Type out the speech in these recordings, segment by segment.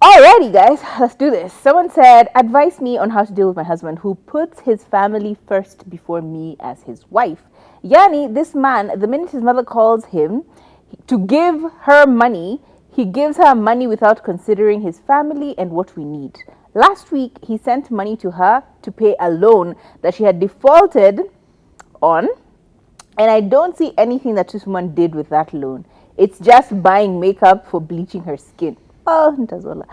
Alrighty guys, let's do this. Someone said, advise me on how to deal with my husband who puts his family first before me as his wife. Yani, this man, the minute his mother calls him to give her money, he gives her money without considering his family and what we need. Last week, he sent money to her to pay a loan that she had defaulted on, and I don't see anything that this woman did with that loan. It's just buying makeup for bleaching her skin. Oh, ntazola.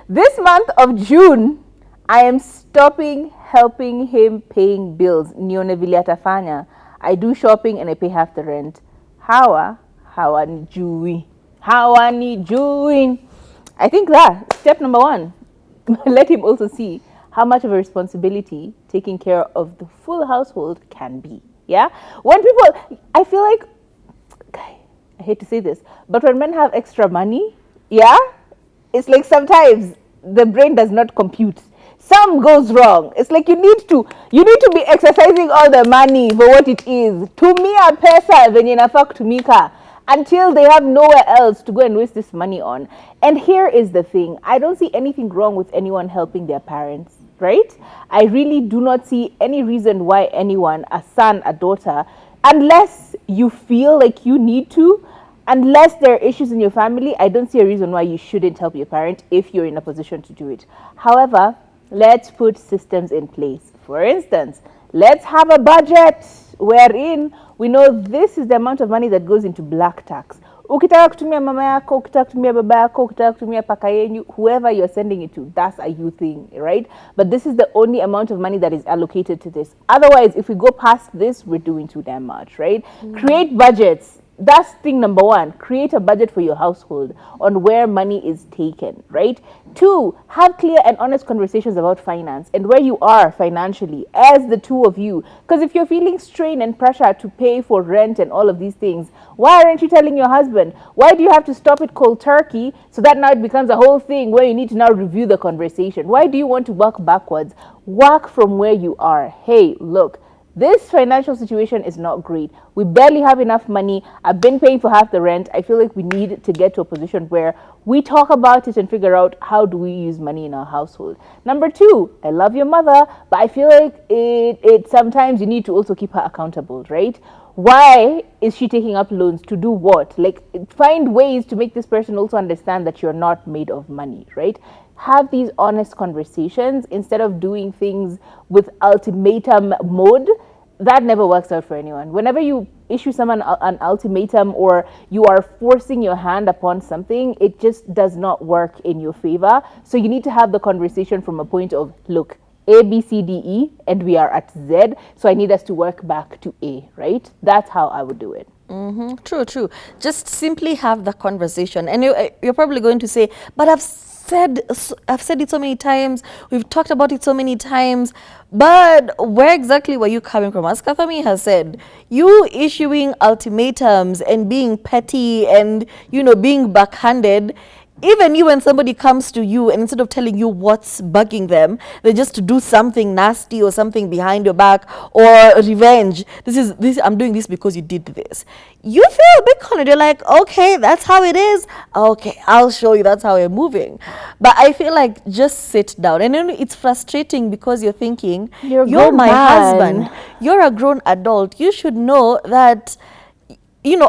This month of June, I am stopping helping him paying bills. Nione vile atafanya. I do shopping and I pay half the rent. Hawanijui. I think that step number 1. Let him also see how much of a responsibility taking care of the full household can be. Yeah? When people, I feel like, I hate to say this, but when men have extra money, yeah, it's like sometimes the brain does not compute. Some goes wrong. It's like you need to be exercising all the money for what it is. Tumia pesa venye inafaa kutumika until they have nowhere else to go and waste this money on. And here is the thing. I don't see anything wrong with anyone helping their parents, right? I really do not see any reason why anyone, a son, a daughter, unless you feel like you need to, unless there are issues in your family, I don't see a reason why you shouldn't help your parent if you're in a position to do it. However, let's put systems in place. For instance, let's have a budget wherein we know this is the amount of money that goes into black tax. Ukitaka kutumia mama yako, ukitaka kutumia baba yako, ukitaka kutumia paka yenyu, whoever you're sending it to, that's a you thing, right? But this is the only amount of money that is allocated to this. Otherwise, if we go past this, we're doing too damn much, right? Create budgets. That's thing number 1. Create a budget for your household on where money is taken, right? 2, have clear and honest conversations about finance and where you are financially as the two of you. Because if you're feeling strain and pressure to pay for rent and all of these things, why aren't you telling your husband? Why do you have to stop it cold turkey so that now it becomes a whole thing where you need to now review the conversation? Why do you want to work backwards? Work from where you are. Hey, look. This financial situation is not great. We barely have enough money. I've been paying for half the rent. I feel like we need to get to a position where we talk about it and figure out how do we use money in our household. Number 2, I love your mother, but I feel like it sometimes you need to also keep her accountable, right? Why is she taking up loans to do what? Like, find ways to make this person also understand that you're not made of money, right? Have these honest conversations instead of doing things with ultimatum mode. That never works out for anyone. Whenever you issue someone an ultimatum or you are forcing your hand upon something, it just does not work in your favor. So you need to have the conversation from a point of, look, A, B, C, D, E, and we are at Z. So I need us to work back to A, right? That's how I would do it. True. Just simply have the conversation. And you're probably going to say, but I've said it so many times, we've talked about it so many times, but where exactly were you coming from? As Kathami has said, you issuing ultimatums and being petty and, being backhanded, even you, when somebody comes to you and instead of telling you what's bugging them, they just do something nasty or something behind your back or revenge. This I'm doing this because you did this. You feel a bit cornered. You're like, okay, that's how it is. Okay, I'll show you that's how you're moving. But I feel like just sit down. And it's frustrating because you're thinking, you're my husband. You're a grown adult. You should know that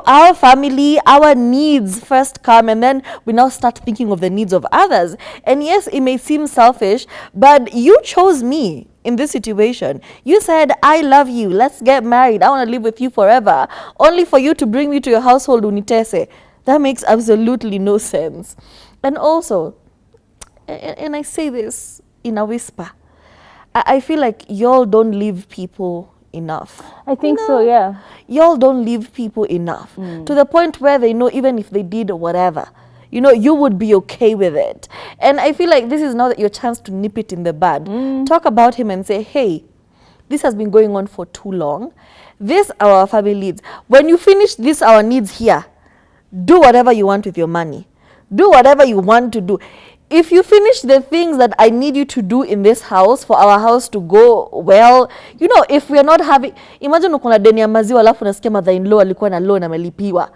our family, our needs first come, and then we now start thinking of the needs of others. And yes, it may seem selfish, but you chose me in this situation. You said, I love you. Let's get married. I want to live with you forever. Only for you to bring me to your household, unitese. That makes absolutely no sense. And also, and I say this in a whisper, I feel like y'all don't leave people enough. I think so, yeah. Y'all don't leave people enough to the point where they know even if they did whatever, you would be okay with it. And I feel like this is now your chance to nip it in the bud. Talk about him and say, hey, this has been going on for too long. This our family needs. When you finish this our needs here, do whatever you want with your money. Do whatever you want to do. If you finish the things that I need you to do in this house for our house to go well, if we are not having, imagine uko na deni ya maziwa alafu nasikia mother-in-law alikuwa na loan amelipiwa.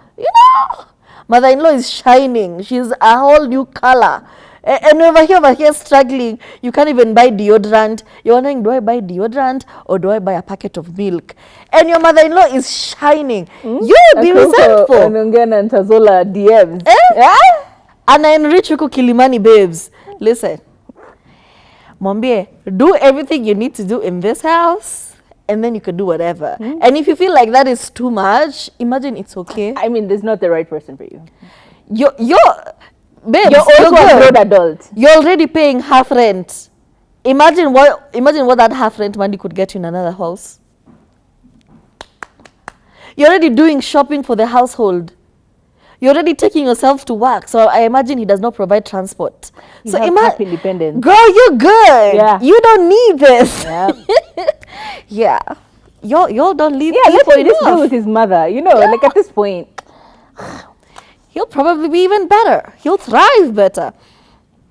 Mother-in-law is shining. She's a whole new color. And over here struggling. You can't even buy deodorant. You're wondering, do I buy deodorant or do I buy a packet of milk? And your mother-in-law is shining. You'll be resentful. Anaongea na Ntazola DMs. Yeah? And I enrich huku Kilimani babes. Listen. Mwambie, do everything you need to do in this house, and then you can do whatever. And if you feel like that is too much, imagine it's okay. I mean, there's not the right person for you. Babes, You're also a good. grown adult. You're already paying half rent. Imagine what that half rent money could get you in another house. You're already doing shopping for the household. You're already taking yourself to work. So I imagine he does not provide transport. You So have half independence. girl, you're good. Yeah. You don't need this. Yeah. Yeah. Y'all don't leave Yeah, let people him just deal enough. with his mother. You know, like at this point. He'll probably be even better. He'll thrive better.